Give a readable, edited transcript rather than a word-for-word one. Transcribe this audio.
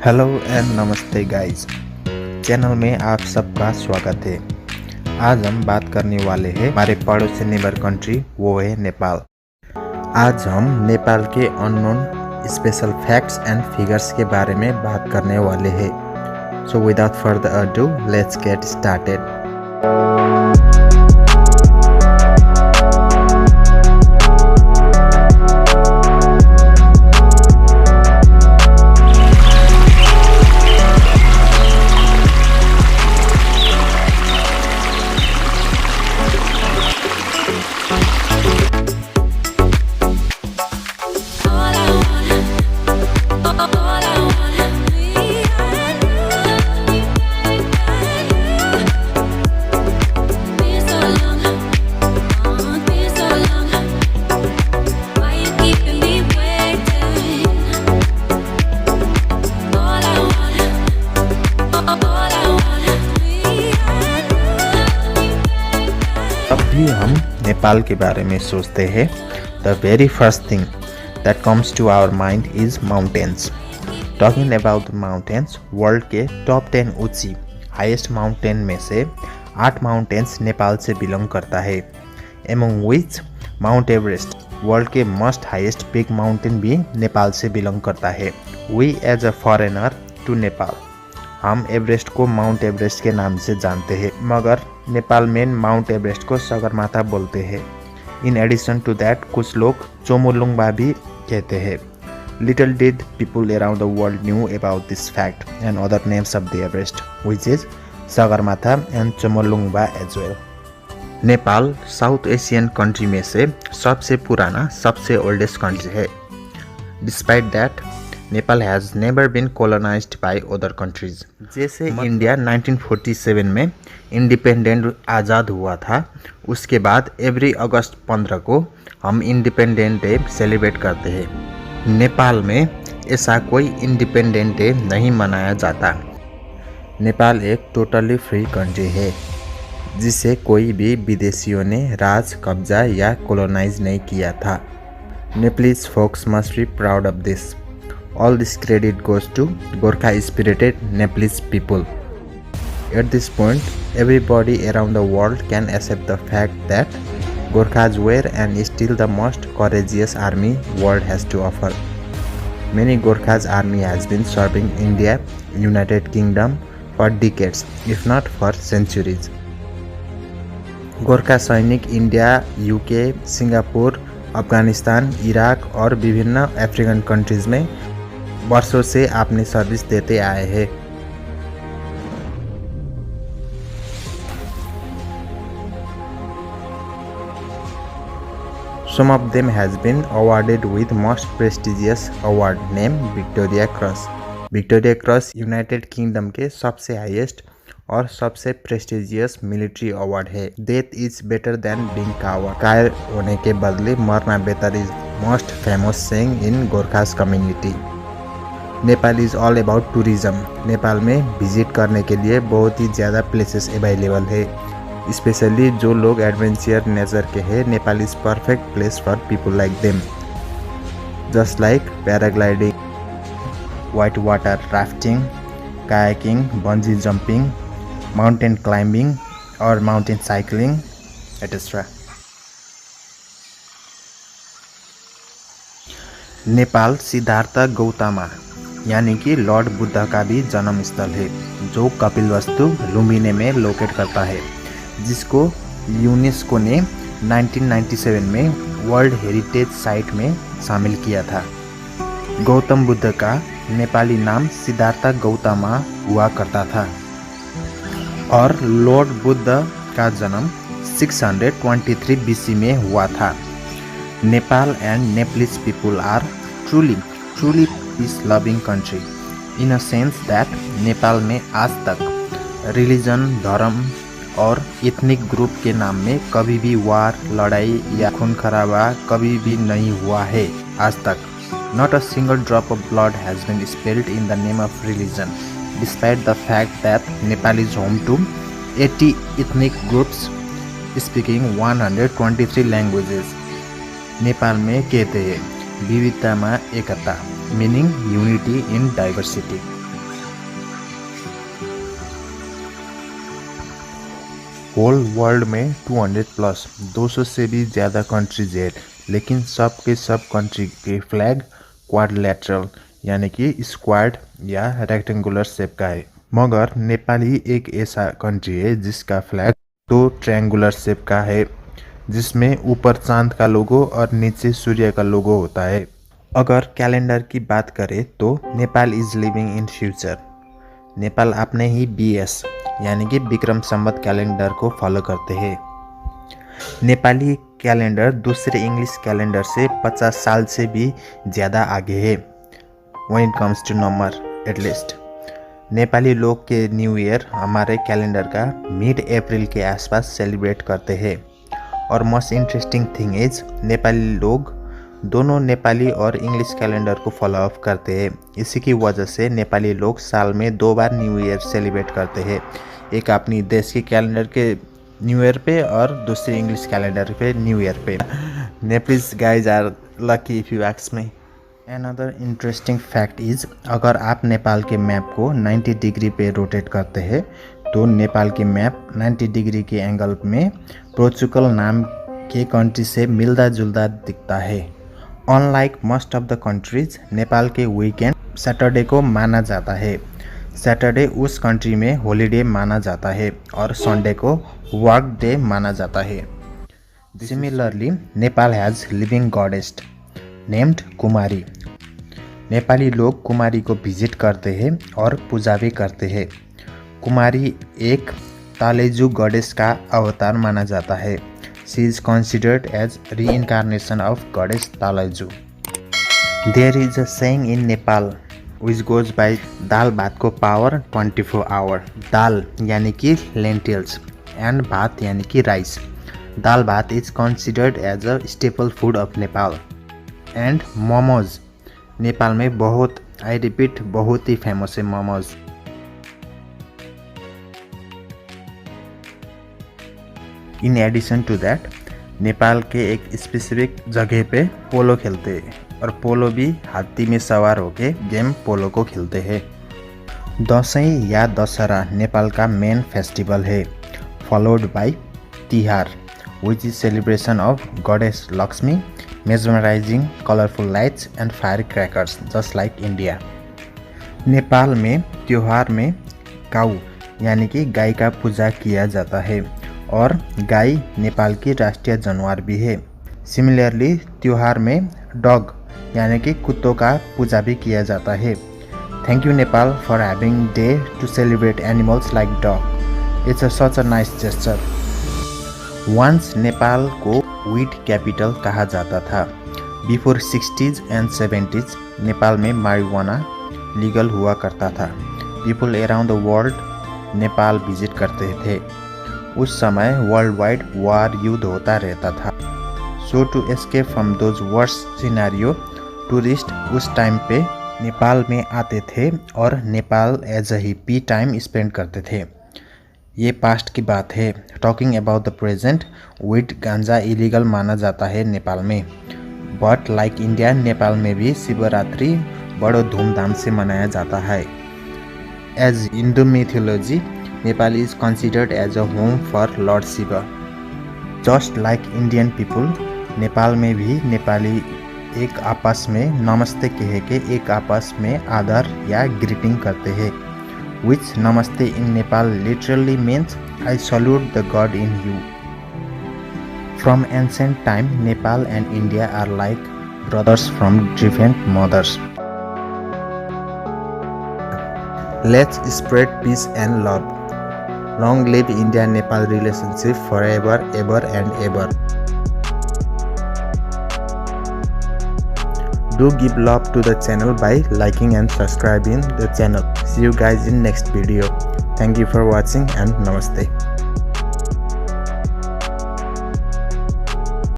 Hello and नमस्ते guys. Channel में आप सबका स्वागत है। आज हम बात करने वाले हैं हमारे पड़ोसी नेबर कंट्री, वो है नेपाल। आज हम नेपाल के unknown special facts and figures के बारे में बात करने वाले हैं। So without further ado, let's get started. जब भी हम नेपाल के बारे में सोचते हैं, the very first thing that comes to our mind is mountains. Talking about mountains, world के टॉप 10 ऊंची हाईएस्ट माउंटेन में से 8 माउंटेन्स नेपाल से बिलोंग करता है। Among which Mount Everest, world के मोस्ट हाईएस्ट बिग माउंटेन भी नेपाल से बिलोंग करता है। We as a foreigner to Nepal, हम एवरेस्ट को माउंट एवरेस्ट के नाम से जानते हैं, मगर नेपाल में माउंट एवरेस्ट को सगरमाथा बोलते हैं। इन एडिशन टू दैट कुछ लोग चोमोलुंगबा भी कहते हैं। Little did people around the world knew about this fact and other names of the Everest, which is Sagarmatha and Chomolungma as well. Nepal south Asian country में से सबसे पुराना, सबसे ओल्डेस्ट कंट्री है। Despite that Nepal has never been colonized by other countries. जैसे India 1947 में independent आज़ाद हुआ था, उसके बाद एवरी अगस्त 15 को हम इंडिपेंडेंट डे सेलिब्रेट करते हैं। नेपाल में ऐसा कोई इंडिपेंडेंट डे नहीं मनाया जाता। नेपाल एक टोटली फ्री कंट्री है, जिसे कोई भी विदेशियों ने राज, कब्जा या कॉलोनाइज नहीं किया था। Nepalese folks must be proud of this. All this credit goes to Gorkha-spirited Nepalese people. At this point, everybody around the world can accept the fact that Gorkhas were and is still the most courageous army world has to offer. Many Gorkhas army has been serving India, United Kingdom for decades, if not for centuries. Gorkha सैनिक India, UK, Singapore, Afghanistan, Iraq और विभिन्न African countries में वर्षों से अपनी service देते आए हैं। Some of them has been awarded with most prestigious award named Victoria cross. Victoria cross United kingdom के सबसे हाईएस्ट और सबसे प्रेस्टिजियस मिलिट्री अवार्ड है। Death is better than being coward, कायर होने के बदले मरना बेहतर is most famous saying in Gorkhas community. Nepal is all about tourism. Nepal में विजिट करने के लिए बहुत ही ज़्यादा प्लेसेस अवेलेबल है। स्पेशली जो लोग एडवेंचर नेचर के हैं, Nepal is perfect place for people like them. Just like paragliding, white water rafting, kayaking, bungee jumping, mountain climbing और mountain cycling etcetera. Nepal Siddhartha Gautam यानी कि लॉर्ड बुद्ध का भी जन्म स्थल है, जो कपिलवस्तु लुम्बिनी में लोकेट करता है, जिसको यूनेस्को ने 1997 में वर्ल्ड हेरिटेज साइट में शामिल किया था। गौतम बुद्ध का नेपाली नाम सिद्धार्थ गौतम हुआ करता था और लॉर्ड बुद्ध का जन्म 623 BC में हुआ था। Nepal and Nepalese people are truly peace loving country in a sense that Nepal में आज तक रिलीजन, धर्म और एथनिक ग्रुप के नाम में कभी भी वार, लड़ाई या खून खराबा कभी भी नहीं हुआ है आज तक। Not a single drop of blood has been spilled in the name of religion, despite the fact that Nepal is home to 80 ethnic groups speaking 123 languages. Nepal में कहते हैं विविधतामा एकता, meaning unity in diversity. Whole world में 200 plus 200 से भी ज़्यादा countries है, लेकिन सब के सब कंट्री के फ्लैग क्वाड्रिलेटरल यानी कि स्क्वाड या रेक्टेंगुलर शेप का है। मगर नेपाल ही एक ऐसा कंट्री है जिसका फ्लैग तो ट्रायंगुलर शेप का है, जिसमें ऊपर चांद का लोगो और नीचे सूर्य का लोगो होता है। अगर कैलेंडर की बात करें तो Nepal is living in future. Nepal अपने ही BS यानी कि विक्रम संवत कैलेंडर को फॉलो करते हैं। नेपाली कैलेंडर दूसरे इंग्लिश कैलेंडर से 50 साल से भी ज़्यादा आगे है when it comes to number at least. Nepali लोग के न्यू ईयर हमारे कैलेंडर का मिड अप्रैल के आसपास सेलिब्रेट करते हैं। और most interesting thing is Nepali लोग दोनों नेपाली और इंग्लिश कैलेंडर को फॉलो अप करते हैं। इसी की वजह से नेपाली लोग साल में 2 बार न्यू ईयर सेलिब्रेट करते हैं, एक अपनी देश के कैलेंडर के न्यू ईयर पे और दूसरी इंग्लिश कैलेंडर पे न्यू ईयर पे। Nepalese guys are lucky if you ask me. Another interesting fact is अगर आप नेपाल के मैप को 90 डिग्री पे रोटेट करते हैं तो नेपाल के मैप 90 डिग्री के एंगल में पोर्चुगल नाम के कंट्री से मिलता जुलता दिखता है। Unlike most of the countries, Nepal के वीकेंड सैटरडे को माना जाता है। सैटरडे उस कंट्री में हॉलीडे माना जाता है और संडे को वर्क डे माना जाता है। Similarly Nepal has living goddess named Kumari. Nepali लोग कुमारी को विजिट करते हैं और पूजा भी करते हैं। कुमारी एक तालेजु गॉडेस का अवतार माना जाता है। She is considered as reincarnation of goddess Taleju. There is a saying in Nepal which goes by dal bhat को पावर 24 आवर। दाल यानी कि लेंटिल्स एंड भात यानी कि rice. Dal bhat is considered as a staple food of Nepal. And momos Nepal में बहुत, आई रिपीट, बहुत ही फेमस है momos. In addition to that Nepal के एक स्पेसिफिक जगह पे पोलो खेलते हैं और पोलो भी हाथी में सवार होके गेम पोलो को खेलते हैं। दसैँ या दशहरा नेपाल का मेन फेस्टिवल है, followed by Tihar which is celebration of goddess Lakshmi, mesmerizing colorful lights and firecrackers just like India. Nepal में त्योहार में काऊ यानी कि गाय का पूजा किया जाता है और गाय नेपाल की राष्ट्रीय जानवर भी है। सिमिलरली त्योहार में डॉग यानी कि कुत्तों का पूजा भी किया जाता है। Thank you Nepal for having day to celebrate animals like dog. It's such a nice gesture. Once Nepal को वीट कैपिटल कहा जाता था। Before 60s and 70s Nepal में मारिजुआना लीगल हुआ करता था। People around the world Nepal visit करते थे। उस समय वर्ल्ड वाइड वार युद्ध होता रहता था। So to escape from those worse scenario, tourist उस टाइम पे नेपाल में आते थे और Nepal as a hippie time spend करते थे। ये पास्ट की बात है। Talking about the present, weed ganja illegal माना जाता है नेपाल में। बट लाइक इंडिया, नेपाल में भी शिवरात्रि बड़ो धूमधाम से मनाया जाता है। As Hindu mythology, Nepal is considered as a home for Lord Shiva. Just like Indian people, Nepal में भी नेपाली एक आपस में नमस्ते कह के एक आपस में आदर या ग्रीटिंग करते हैं। Which namaste in Nepal literally means I salute the God in you. From ancient time, Nepal and India are like brothers from different mothers. Let's spread peace and love. Long live India-Nepal relationship forever, ever and ever. Do give love to the channel by liking and subscribing the channel. See you guys in next video. Thank you for watching and namaste.